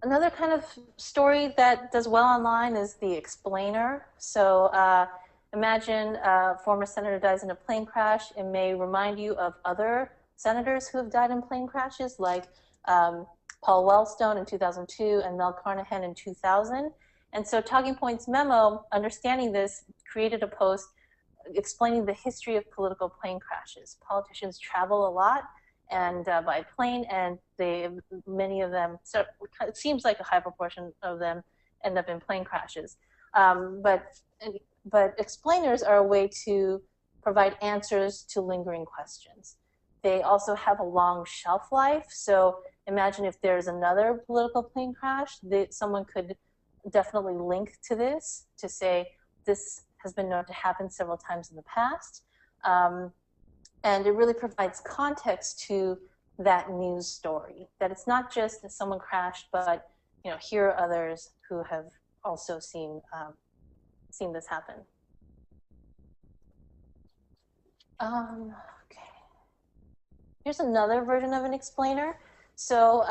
Another kind of story that does well online is the explainer. So imagine a former senator dies in a plane crash. It may remind you of other senators who have died in plane crashes, like Paul Wellstone in 2002 and Mel Carnahan in 2000. And so Talking Points Memo, understanding this, created a post explaining the history of political plane crashes. Politicians travel a lot and by plane, and many of them, so it seems like a high proportion of them end up in plane crashes. But explainers are a way to provide answers to lingering questions. They also have a long shelf life. So imagine if there's another political plane crash, someone could definitely link to this to say, this has been known to happen several times in the past. And it really provides context to that news story, that it's not just that someone crashed, but here are others who have also seen this happen. Okay. Here's another version of an explainer. So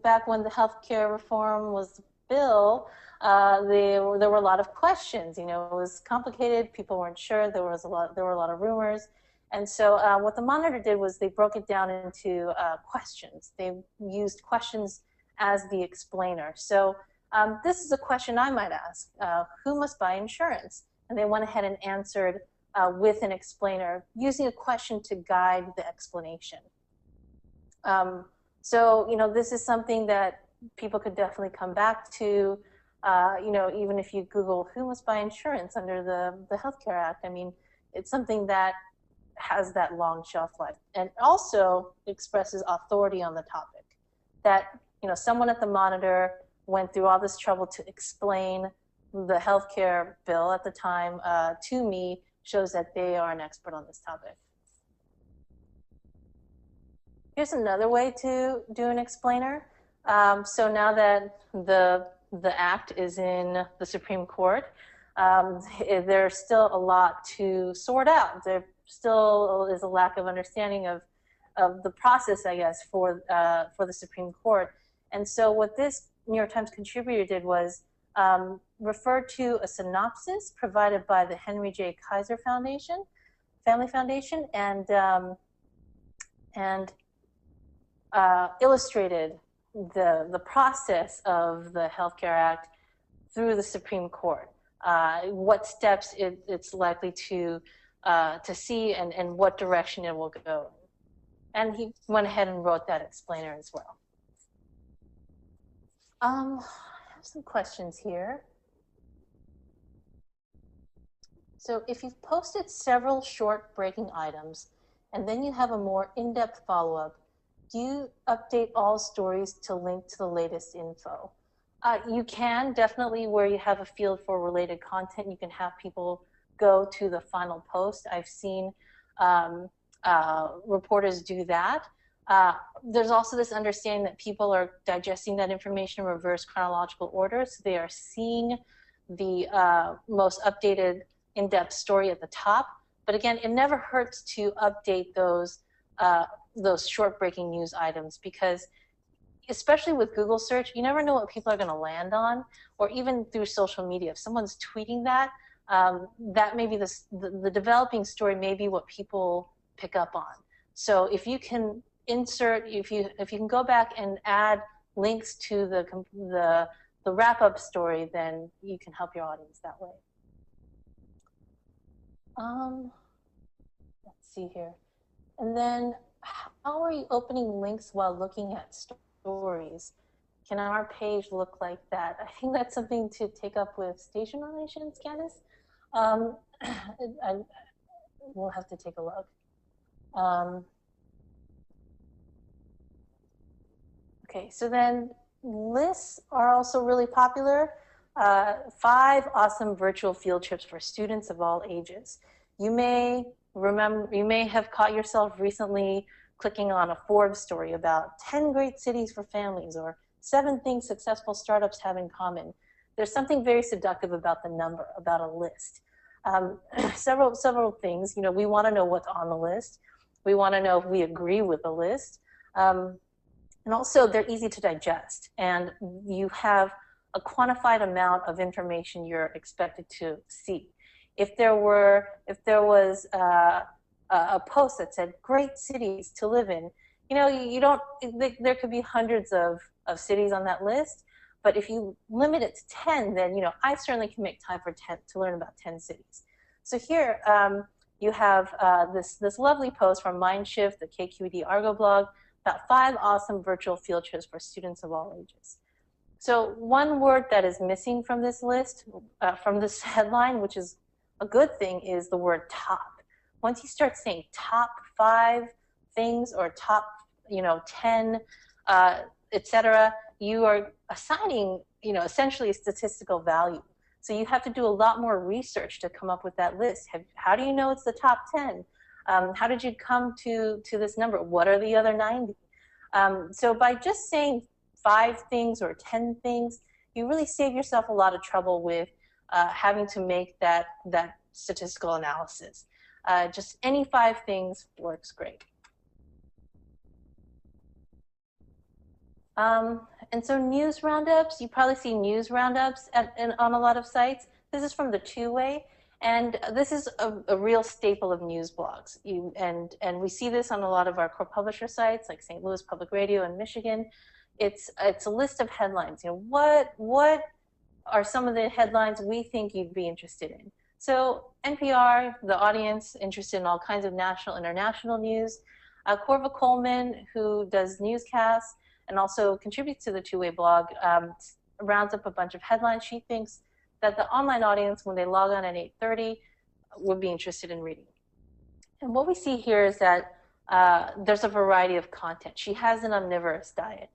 back when the healthcare reform was bill, there were a lot of questions. It was complicated. People weren't sure. There were a lot of rumors. And so what the Monitor did was they broke it down into questions. They used questions as the explainer. So this is a question I might ask. Who must buy insurance? And they went ahead and answered with an explainer, using a question to guide the explanation. So this is something that people could definitely come back to. Even if you Google who must buy insurance under the Healthcare Act, I mean, it's something that has that long shelf life, and also expresses authority on the topic. That someone at the Monitor went through all this trouble to explain the healthcare bill at the time to me shows that they are an expert on this topic. Here's another way to do an explainer. So now that the act is in the Supreme Court, there's still a lot to sort out. There still is a lack of understanding of the process, I guess, for the Supreme Court. And so what this New York Times contributor did was refer to a synopsis provided by the Henry J. Kaiser Foundation, Family Foundation, and illustrated the process of the Healthcare Act through the Supreme Court. What steps it's likely to see, and what direction it will go. And he went ahead and wrote that explainer as well. I have some questions here. So if you've posted several short breaking items, and then you have a more in-depth follow-up, do you update all stories to link to the latest info? You can definitely, where you have a field for related content, you can have people go to the final post. I've seen reporters do that. There's also this understanding that people are digesting that information in reverse chronological order, so they are seeing the most updated in-depth story at the top. But again, it never hurts to update those short breaking news items, because especially with Google search, you never know what people are going to land on, or even through social media. If someone's tweeting that, that may be the developing story may be what people pick up on. So if you can insert, if you can go back and add links to the wrap-up story, then you can help your audience that way. Let's see here. And then, how are you opening links while looking at stories? Can our page look like that? I think that's something to take up with station relations, Candice. We'll have to take a look. Okay, so then lists are also really popular. 5 awesome virtual field trips for students of all ages. You may have caught yourself recently clicking on a Forbes story about 10 great cities for families, or 7 things successful startups have in common. There's something very seductive about the number, about a list. Several things. We want to know what's on the list. We want to know if we agree with the list. And And also, they're easy to digest, and you have a quantified amount of information you're expected to see. If there was a post that said great cities to live in, you don't. There could be hundreds of cities on that list, but if you limit it to 10, then I certainly can make time for 10 to learn about 10 cities. So here you have this lovely post from Mindshift, the KQED Argo blog, about 5 awesome virtual field trips for students of all ages. So one word that is missing from this list, from this headline, which is a good thing, is the word top. Once you start saying top 5 things or top 10, etc., you are assigning essentially a statistical value. So you have to do a lot more research to come up with that list. How do you know it's the top 10? How did you come to this number? What are the other 90? So by just saying 5 things or 10 things, you really save yourself a lot of trouble with having to make that statistical analysis. Just any 5 things works great. And so news roundups, you probably see news roundups on a lot of sites. This is from the Two-Way. And this is a real staple of news blogs. And we see this on a lot of our core publisher sites, like St. Louis Public Radio in Michigan. It's a list of headlines. What are some of the headlines we think you'd be interested in? So NPR, the audience interested in all kinds of national, international news. Corva Coleman, who does newscasts and also contributes to the Two-Way blog, rounds up a bunch of headlines she thinks that the online audience, when they log on at 8:30, would be interested in reading. And what we see here is that there's a variety of content. She has an omnivorous diet.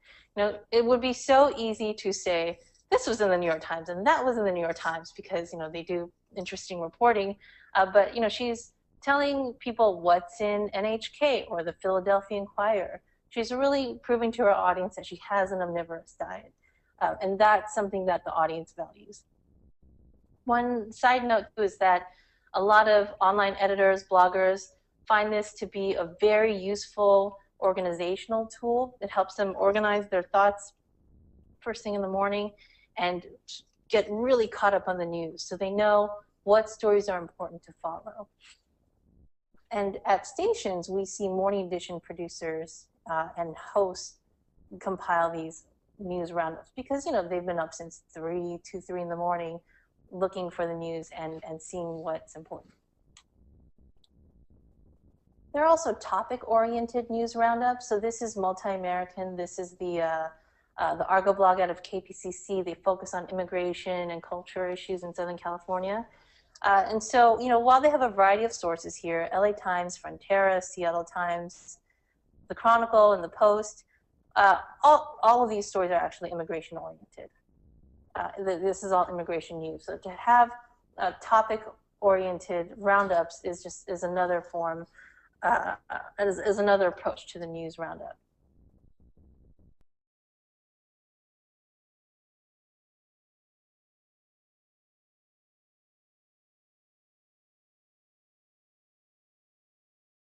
It would be so easy to say, this was in the New York Times and that was in the New York Times because, they do interesting reporting. But, she's telling people what's in NHK or the Philadelphia Inquirer. She's really proving to her audience that she has an omnivorous diet. And that's something that the audience values. One side note too is that a lot of online editors, bloggers, find this to be a very useful organizational tool. It helps them organize their thoughts first thing in the morning and get really caught up on the news so they know what stories are important to follow. And at stations, we see morning edition producers and hosts compile these news roundups because they've been up since 2, 3 in the morning looking for the news and seeing what's important. There are also topic-oriented news roundups. So this is Multi-American. This is the Argo blog out of KPCC. They focus on immigration and culture issues in Southern California. And so, while they have a variety of sources here, LA Times, Frontera, Seattle Times, the Chronicle, and the Post, all of these stories are actually immigration-oriented. This is all immigration news. So to have topic-oriented roundups is another form, is another approach to the news roundup.